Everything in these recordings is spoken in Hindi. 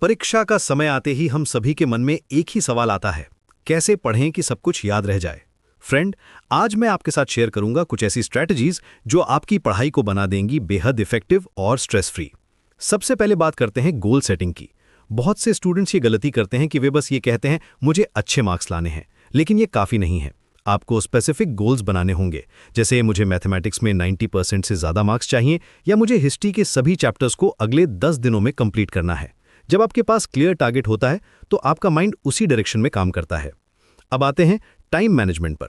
परीक्षा का समय आते ही हम सभी के मन में एक ही सवाल आता है, कैसे पढ़ें कि सब कुछ याद रह जाए। फ्रेंड, आज मैं आपके साथ शेयर करूंगा कुछ ऐसी स्ट्रैटेजीज जो आपकी पढ़ाई को बना देंगी बेहद इफेक्टिव और स्ट्रेस फ्री। सबसे पहले बात करते हैं गोल सेटिंग की। बहुत से स्टूडेंट्स ये गलती करते हैं कि वे बस ये कहते हैं मुझे अच्छे मार्क्स लाने हैं, लेकिन ये काफ़ी नहीं है। आपको स्पेसिफिक गोल्स बनाने होंगे, जैसे मुझे मैथमेटिक्स में 90% से ज़्यादा मार्क्स चाहिए या मुझे हिस्ट्री के सभी चैप्टर्स को अगले 10 दिनों में कंप्लीट करना है। जब आपके पास क्लियर टारगेट होता है तो आपका माइंड उसी डायरेक्शन में काम करता है। अब आते हैं टाइम मैनेजमेंट पर।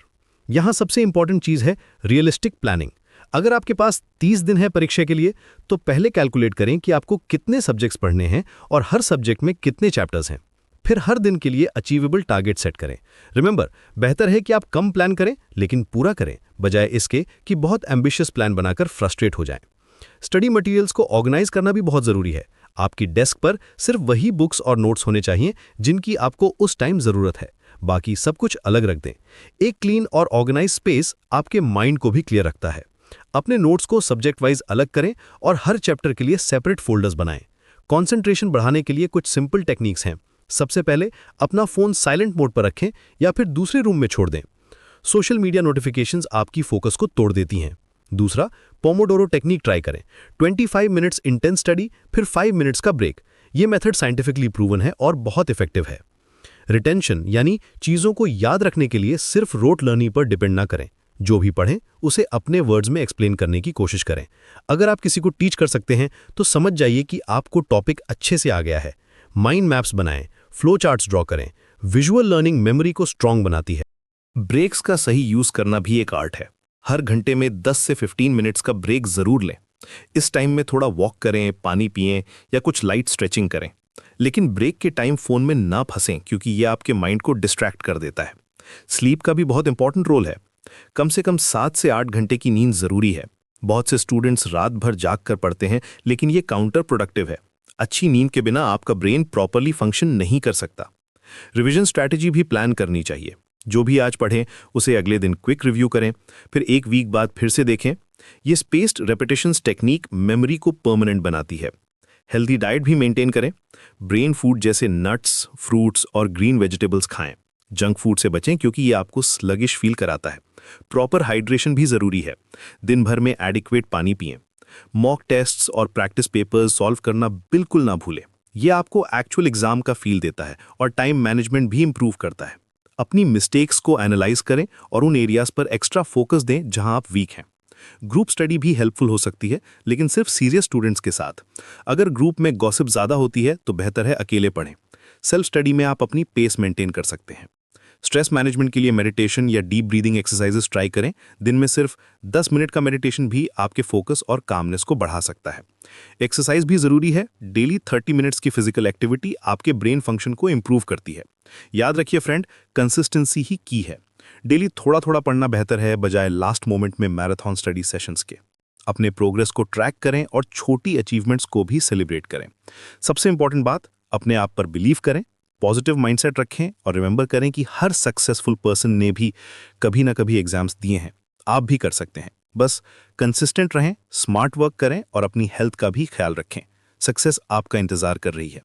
यहां सबसे इंपॉर्टेंट चीज है रियलिस्टिक प्लानिंग। अगर आपके पास 30 दिन है परीक्षा के लिए, तो पहले कैलकुलेट करें कि आपको कितने सब्जेक्ट्स पढ़ने हैं और हर सब्जेक्ट में कितने चैप्टर्स हैं। फिर हर दिन के लिए अचीवेबल टारगेट सेट करें। रिमेंबर, बेहतर है कि आप कम प्लान करें लेकिन पूरा करें, बजाय इसके कि बहुत एम्बिशियस प्लान बनाकर फ्रस्ट्रेट हो जाएं। स्टडी मटेरियल्स को ऑर्गेनाइज करना भी बहुत जरूरी है। आपकी डेस्क पर सिर्फ वही बुक्स और नोट्स होने चाहिए जिनकी आपको उस टाइम जरूरत है, बाकी सब कुछ अलग रख दें। एक क्लीन और ऑर्गेनाइज स्पेस आपके माइंड को भी क्लियर रखता है। अपने नोट्स को सब्जेक्ट वाइज अलग करें और हर चैप्टर के लिए सेपरेट फोल्डर्स बनाएं। कंसंट्रेशन बढ़ाने के लिए कुछ सिंपल टेक्निक्स हैं। सबसे पहले अपना फोन साइलेंट मोड पर रखें या फिर दूसरे रूम में छोड़ दें। सोशल मीडिया नोटिफिकेशंस आपकी फोकस को तोड़ देती हैं। दूसरा, पोमोडोरो टेक्निक ट्राई करें। 25 मिनट्स इंटेंस स्टडी, फिर 5 मिनट्स का ब्रेक। ये मेथड साइंटिफिकली प्रूवन है और बहुत इफेक्टिव है। रिटेंशन यानी चीज़ों को याद रखने के लिए सिर्फ रोट लर्निंग पर डिपेंड ना करें। जो भी पढ़ें उसे अपने वर्ड्स में एक्सप्लेन करने की कोशिश करें। अगर आप किसी को टीच कर सकते हैं तो समझ जाइए कि आपको टॉपिक अच्छे से आ गया है। माइंड मैप्स बनाएं, फ्लो चार्ट्स ड्रॉ करें। विजुअल लर्निंग मेमोरी को स्ट्रांग बनाती है। ब्रेक्स का सही यूज करना भी एक आर्ट है। हर घंटे में 10 से 15 मिनट्स का ब्रेक जरूर लें। इस टाइम में थोड़ा वॉक करें, पानी पिएं या कुछ लाइट स्ट्रेचिंग करें। लेकिन ब्रेक के टाइम फोन में ना फंसें, क्योंकि ये आपके माइंड को डिस्ट्रैक्ट कर देता है। स्लीप का भी बहुत इंपॉर्टेंट रोल है। कम से कम 7 से 8 घंटे की नींद जरूरी है। बहुत से स्टूडेंट्स रात भर जाग कर पढ़ते हैं, लेकिन ये काउंटर प्रोडक्टिव है। अच्छी नींद के बिना आपका ब्रेन प्रॉपरली फंक्शन नहीं कर सकता। रिवीजन स्ट्रैटेजी भी प्लान करनी चाहिए। जो भी आज पढ़ें उसे अगले दिन क्विक रिव्यू करें, फिर एक वीक बाद फिर से देखें। ये स्पेस्ड रेपिटेशंस टेक्निक मेमोरी को परमानेंट बनाती है। हेल्दी डाइट भी मेंटेन करें। ब्रेन फूड जैसे नट्स, फ्रूट्स और ग्रीन वेजिटेबल्स खाएं। जंक फूड से बचें, क्योंकि ये आपको स्लगिश फील कराता है। प्रॉपर हाइड्रेशन भी जरूरी है। दिन भर में एडिक्वेट पानी पिएं। मॉक टेस्ट्स और प्रैक्टिस पेपर्स सॉल्व करना बिल्कुल ना भूलें। ये आपको एक्चुअल एग्जाम का फील देता है और टाइम मैनेजमेंट भी इंप्रूव करता है। अपनी मिस्टेक्स को एनालाइज करें और उन एरियाज पर एक्स्ट्रा फोकस दें जहां आप वीक हैं। ग्रुप स्टडी भी हेल्पफुल हो सकती है, लेकिन सिर्फ सीरियस स्टूडेंट्स के साथ। अगर ग्रुप में गॉसिप ज़्यादा होती है तो बेहतर है अकेले पढ़ें। सेल्फ स्टडी में आप अपनी पेस मेंटेन कर सकते हैं। स्ट्रेस मैनेजमेंट के लिए मेडिटेशन या डीप ब्रीदिंग एक्सरसाइजेस ट्राई करें। दिन में सिर्फ 10 मिनट का मेडिटेशन भी आपके फोकस और कामनेस को बढ़ा सकता है। एक्सरसाइज भी जरूरी है। डेली 30 मिनट्स की फिजिकल एक्टिविटी आपके ब्रेन फंक्शन को इंप्रूव करती है। याद रखिए फ्रेंड, कंसिस्टेंसी ही की है। डेली थोड़ा थोड़ा पढ़ना बेहतर है, बजाय लास्ट मोमेंट में मैराथन स्टडी सेशंस के। अपने प्रोग्रेस को ट्रैक करें और छोटी अचीवमेंट्स को भी सेलिब्रेट करें। सबसे इंपॉर्टेंट बात, अपने आप पर बिलीव करें, पॉजिटिव माइंडसेट रखें और रिमेंबर करें कि हर सक्सेसफुल पर्सन ने भी कभी ना कभी एग्जाम्स दिए हैं। आप भी कर सकते हैं। बस कंसिस्टेंट रहें, स्मार्ट वर्क करें और अपनी हेल्थ का भी ख्याल रखें। सक्सेस आपका इंतजार कर रही है।